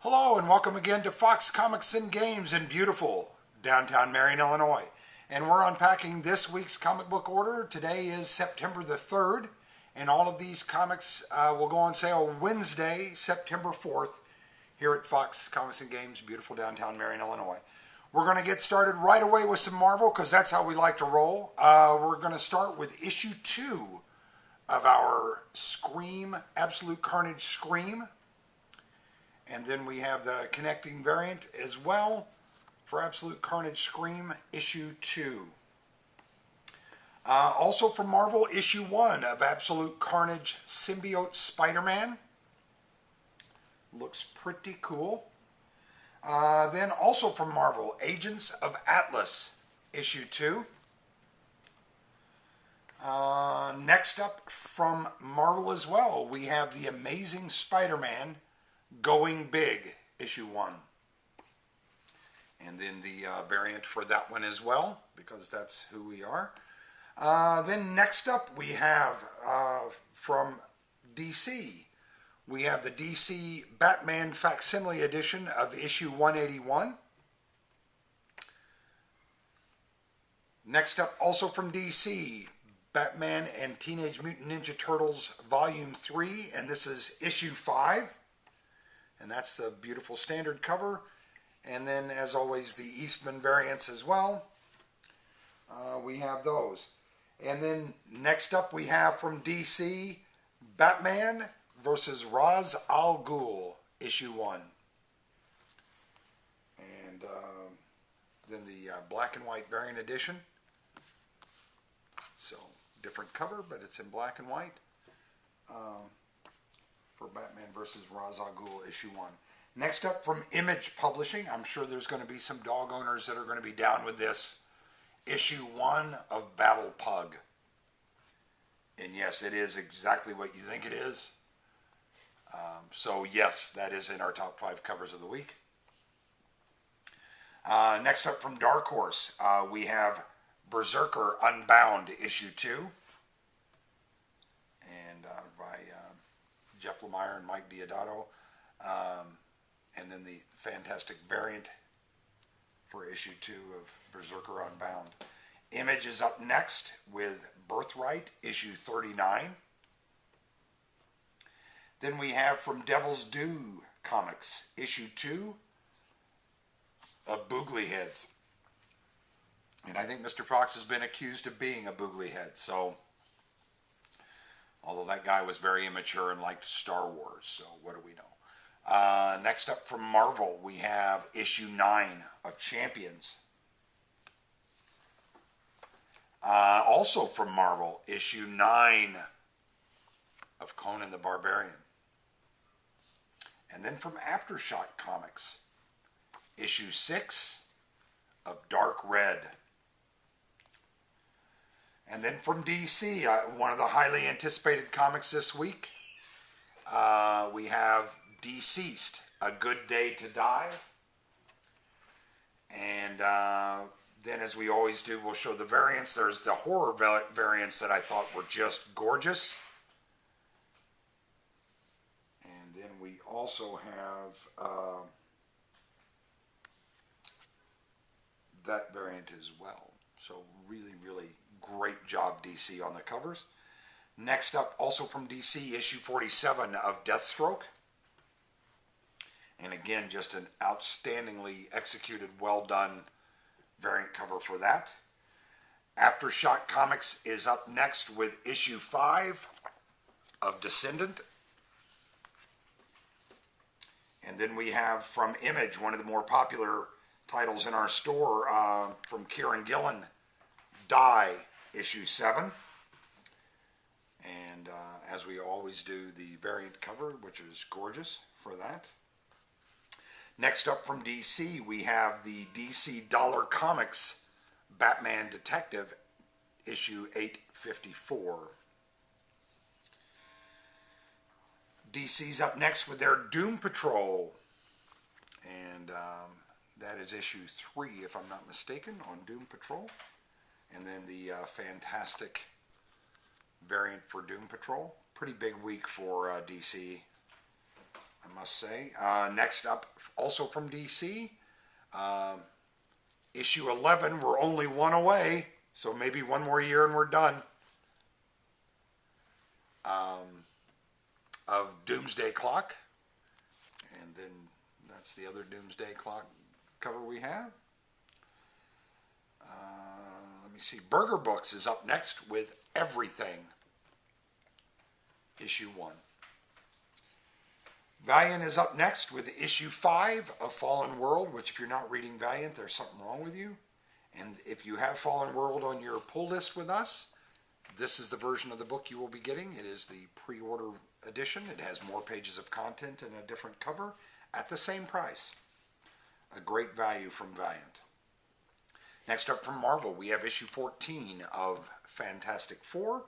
Hello and welcome again to Fox Comics and Games in beautiful downtown Marion, Illinois. And we're unpacking this week's comic book order. Today is September the 3rd, and all of these comics will go on sale Wednesday, September 4th, here at Fox Comics and Games, beautiful downtown Marion, Illinois. We're going to get started right away with some Marvel because that's how we like to roll. We're going to start with issue 2 of our Scream, Absolute Carnage Scream. And then we have the connecting variant as well for Absolute Carnage Scream issue 2. Also from Marvel, issue 1 of Absolute Carnage Symbiote Spider-Man. Looks pretty cool. Then also from Marvel, Agents of Atlas issue 2. Next up from Marvel as well, we have The Amazing Spider-Man Going Big, issue 1. And then the variant for that one as well, because that's who we are. Then next up we have from DC, we have the DC Batman Facsimile edition of issue 181. Next up, also from DC, Batman and Teenage Mutant Ninja Turtles Volume 3, and this is issue 5. And that's the beautiful standard cover. And then, as always, the Eastman variants as well. We have those. And then next up we have from DC, Batman versus Ra's al Ghul, issue 1. And then the black and white variant edition. So, different cover, but it's in black and white. For Batman vs. Ra's al Ghul, issue 1. Next up from Image Publishing, I'm sure there's going to be some dog owners that are going to be down with this. Issue 1 of Battle Pug. And yes, it is exactly what you think it is. So yes, that is in our top 5 covers of the week. Next up from Dark Horse, we have Berserker Unbound, issue 2. By Jeff Lemire and Mike Diodato. And then the fantastic variant for issue 2 of Berserker Unbound. Image is up next with Birthright, issue 39. Then we have from Devil's Due Comics, issue 2 of Boogly Heads. And I think Mr. Fox has been accused of being a Boogly Head, so although that guy was very immature and liked Star Wars, so what do we know? Next up from Marvel, we have issue 9 of Champions. Also from Marvel, issue 9 of Conan the Barbarian. And then from Aftershock Comics, issue 6 of Dark Red. And then from DC, one of the highly anticipated comics this week, we have Deceased, A Good Day to Die. And then, as we always do, we'll show the variants. There's the horror variants that I thought were just gorgeous. And then we also have that variant as well. So really, really great job, DC, on the covers. Next up, also from DC, issue 47 of Deathstroke. And again, just an outstandingly executed, well done variant cover for that. Aftershock Comics is up next with issue 5 of Descendant. And then we have from Image, one of the more popular titles in our store, from Kieran Gillen, Die, issue 7. And as we always do, the variant cover, which is gorgeous for that. Next up from DC, we have the DC Dollar Comics Batman Detective, issue 854. DC's up next with their Doom Patrol. And that is issue 3, if I'm not mistaken, on Doom Patrol. And then the fantastic variant for Doom Patrol. Pretty big week for DC. I I must say. Next up, also from DC, issue 11. We're only one away, so maybe one more year and we're done. Of Doomsday Clock. And then that's the other Doomsday Clock cover we have. Let me see. Burger Books is up next with Everything, issue 1. Valiant is up next with issue 5 of Fallen World, which if you're not reading Valiant, there's something wrong with you. And if you have Fallen World on your pull list with us, this is the version of the book you will be getting. It is the pre-order edition. It has more pages of content and a different cover at the same price. A great value from Valiant. Next up from Marvel, we have issue 14 of Fantastic Four.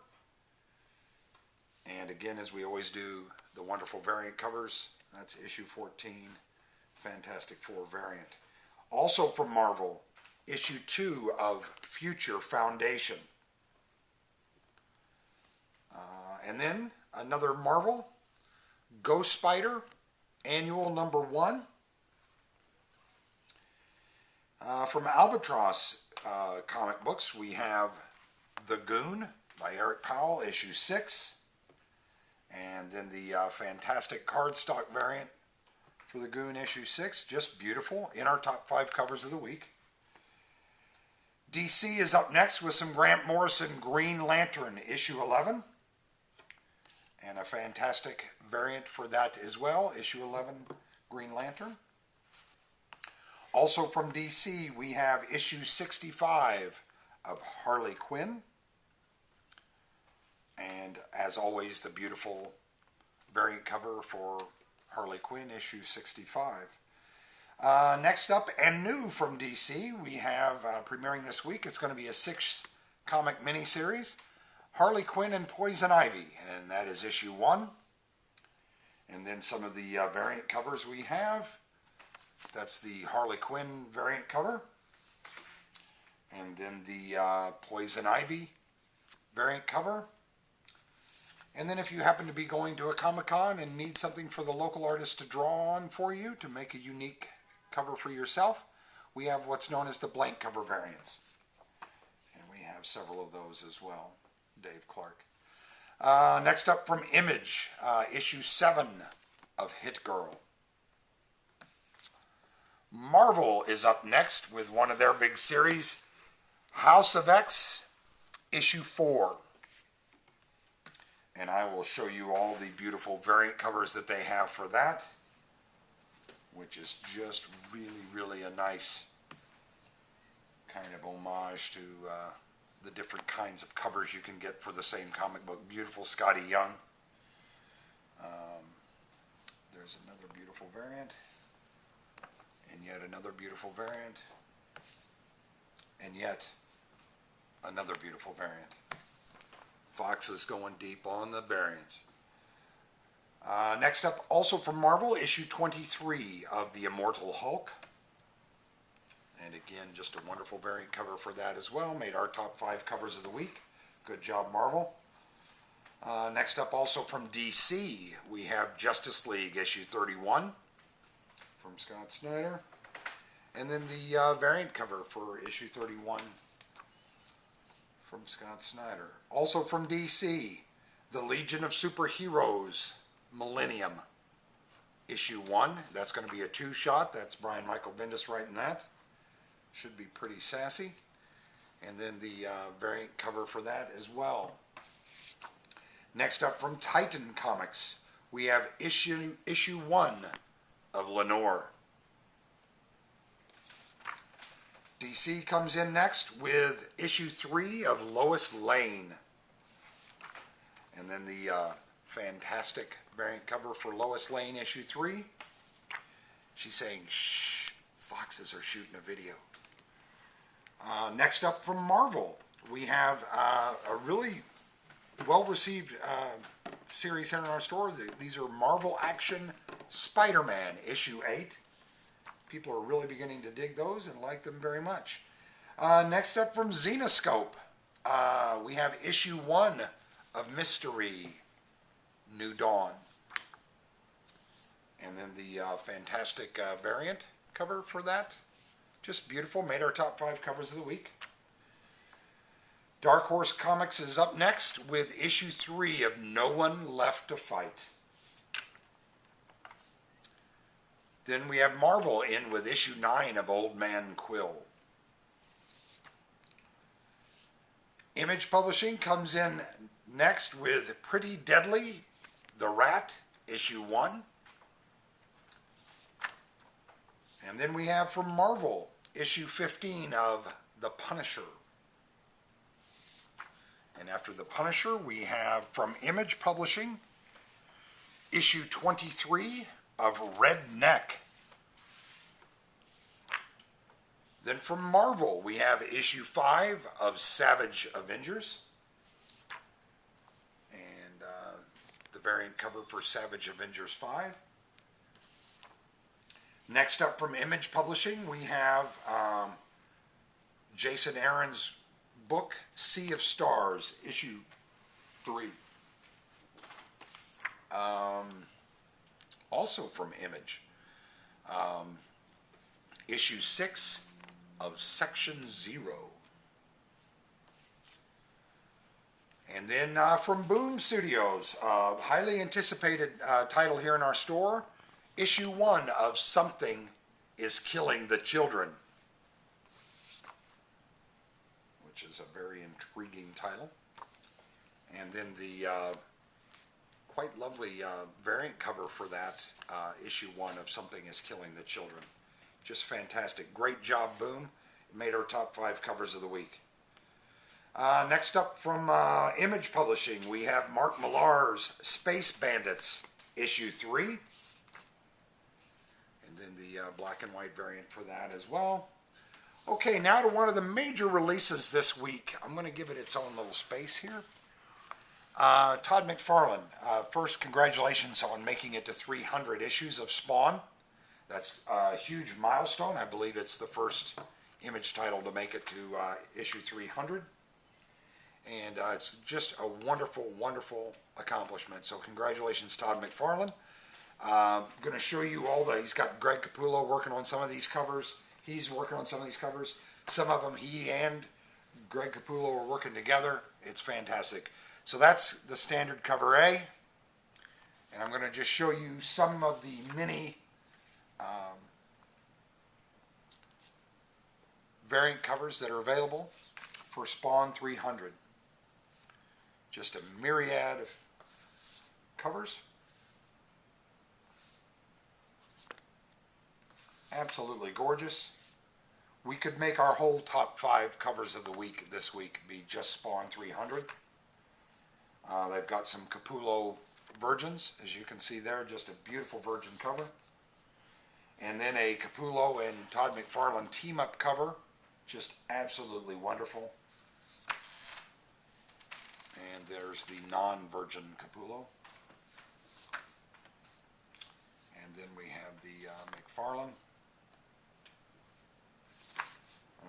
And again, as we always do, the wonderful variant covers. That's issue 14, Fantastic Four variant. Also from Marvel, issue 2 of Future Foundation. And then another Marvel, Ghost Spider, annual number 1. From Albatross comic books, we have The Goon by Eric Powell, issue 6. And then the fantastic cardstock variant for The Goon, issue 6. Just beautiful, in our top 5 covers of the week. DC is up next with some Grant Morrison Green Lantern, issue 11. And a fantastic variant for that as well, issue 11, Green Lantern. Also from DC, we have issue 65 of Harley Quinn. And as always, the beautiful variant cover for Harley Quinn, issue 65. Next up, and new from DC, we have, premiering this week, it's going to be a 6-comic miniseries, Harley Quinn and Poison Ivy, and that is issue 1. And then some of the variant covers we have. That's the Harley Quinn variant cover. And then the Poison Ivy variant cover. And then if you happen to be going to a Comic-Con and need something for the local artist to draw on for you to make a unique cover for yourself, we have what's known as the blank cover variants. And we have several of those as well. Dave Clark. Next up from Image, issue 7 of Hit Girl. Marvel is up next with one of their big series, House of X, issue 4. And I will show you all the beautiful variant covers that they have for that, which is just really, really a nice kind of homage to the different kinds of covers you can get for the same comic book. Beautiful Scotty Young. There's another beautiful variant. And yet another beautiful variant. And yet another beautiful variant. Fox is going deep on the variants. Next up, also from Marvel, issue 23 of The Immortal Hulk. And again, just a wonderful variant cover for that as well. Made our top 5 covers of the week. Good job, Marvel. Next up, also from DC, we have Justice League issue 31 from Scott Snyder. And then the variant cover for issue 31 from Scott Snyder. Also from DC, The Legion of Superheroes Millennium issue 1. That's going to be a 2-shot. That's Brian Michael Bendis writing that. Should be pretty sassy. And then the variant cover for that as well. Next up from Titan Comics, we have issue 1 of Lenore. DC comes in next with issue 3 of Lois Lane. And then the fantastic variant cover for Lois Lane issue 3. She's saying, shh, foxes are shooting a video. Next up from Marvel, we have a really well-received series here in our store. These are Marvel Action Spider-Man issue 8. People are really beginning to dig those and like them very much. Next up from Zenoscope, we have issue 1 of Mystery, New Dawn. And then the fantastic variant cover for that. Just beautiful. Made our top 5 covers of the week. Dark Horse Comics is up next with issue 3 of No One Left to Fight. Then we have Marvel in with issue 9 of Old Man Quill. Image Publishing comes in next with Pretty Deadly, The Rat, issue 1. And then we have from Marvel, issue 15 of The Punisher. And after The Punisher, we have from Image Publishing, issue 23 of Redneck. Then from Marvel, we have issue 5 of Savage Avengers. And the variant cover for Savage Avengers 5. Next up from Image Publishing, we have Jason Aaron's book, Sea of Stars, issue 3. Also from Image, issue 6 of Section 0. And then from Boom Studios, highly anticipated title here in our store, issue 1 of Something is Killing the Children, which is a very intriguing title. And then the quite lovely variant cover for that, issue 1 of Something is Killing the Children. Just fantastic. Great job, Boom. It made our top 5 covers of the week. Next up from Image Publishing, we have Mark Millar's Space Bandits, issue 3. And then the black and white variant for that as well. Okay, now to one of the major releases this week. I'm going to give it its own little space here. Todd McFarlane, first congratulations on making it to 300 issues of Spawn. That's a huge milestone. I believe it's the first Image title to make it to issue 300. And it's just a wonderful, wonderful accomplishment. So congratulations, Todd McFarlane. I'm going to show you all the, he's got Greg Capullo working on some of these covers. He's working on some of these covers. Some of them he and Greg Capullo are working together. It's fantastic. So that's the standard cover A. And I'm going to just show you some of the mini variant covers that are available for Spawn 300. Just a myriad of covers. Absolutely gorgeous. We could make our whole top 5 covers of the week this week be just Spawn 300. They've got some Capullo Virgins, as you can see there, just a beautiful Virgin cover. And then a Capullo and Todd McFarlane team-up cover, just absolutely wonderful. And there's the non-Virgin Capullo. And then we have the McFarlane.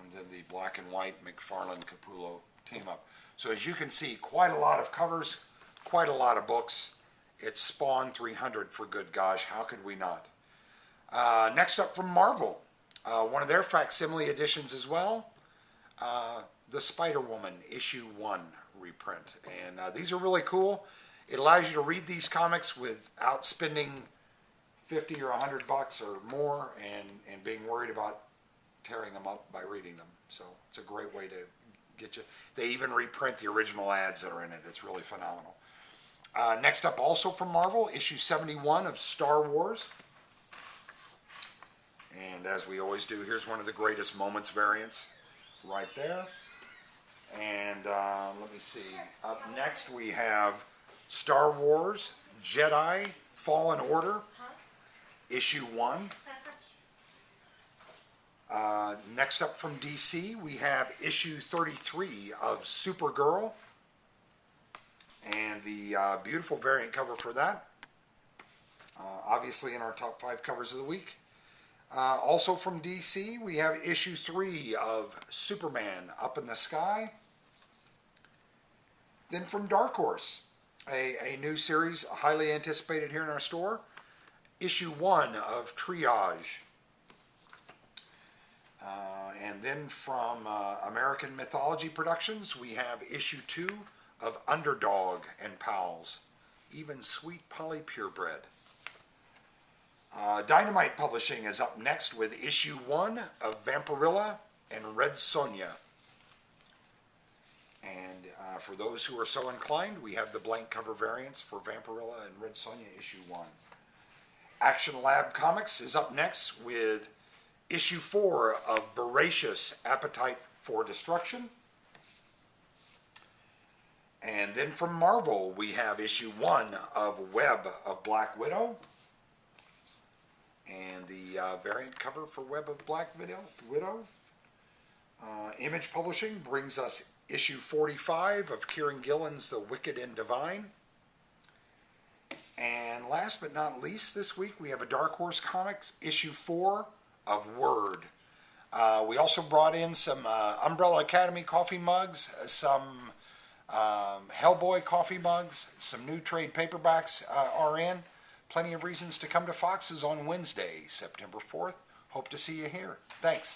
And then the black and white McFarlane Capullo team-up. So as you can see, quite a lot of covers, quite a lot of books. It's Spawn 300 for good gosh, how could we not? Next up from Marvel, one of their facsimile editions as well, the Spider-Woman issue 1 reprint. And these are really cool. It allows you to read these comics without spending $50 or $100 or more and being worried about tearing them up by reading them. So it's a great way to get you. They even reprint the original ads that are in it. It's really phenomenal. Next up, also from Marvel, issue 71 of Star Wars. And as we always do, here's one of the greatest moments variants right there. And let me see. Up next we have Star Wars Jedi Fallen Order, issue 1. Next up from DC, we have issue 33 of Supergirl. And the beautiful variant cover for that. Obviously in our top 5 covers of the week. Also from DC, we have issue 3 of Superman Up in the Sky. Then from Dark Horse, a new series highly anticipated here in our store. issue 1 of Triage. And then from American Mythology Productions, we have issue 2 of Underdog and Pals, Even Sweet Polly Purebred. Dynamite Publishing is up next with issue 1 of Vampirilla and Red Sonja. And for those who are so inclined, we have the blank cover variants for Vampirilla and Red Sonja issue 1. Action Lab Comics is up next with issue 4 of Voracious Appetite for Destruction. And then from Marvel, we have issue 1 of Web of Black Widow. And the variant cover for Web of Black Widow. Image Publishing brings us issue 45 of Kieran Gillen's The Wicked and Divine. And last but not least, this week we have a Dark Horse Comics issue 4 of Word. We also brought in some Umbrella Academy coffee mugs, some Hellboy coffee mugs, some new trade paperbacks are in. Plenty of reasons to come to Fox's on Wednesday, September 4th. Hope to see you here. Thanks.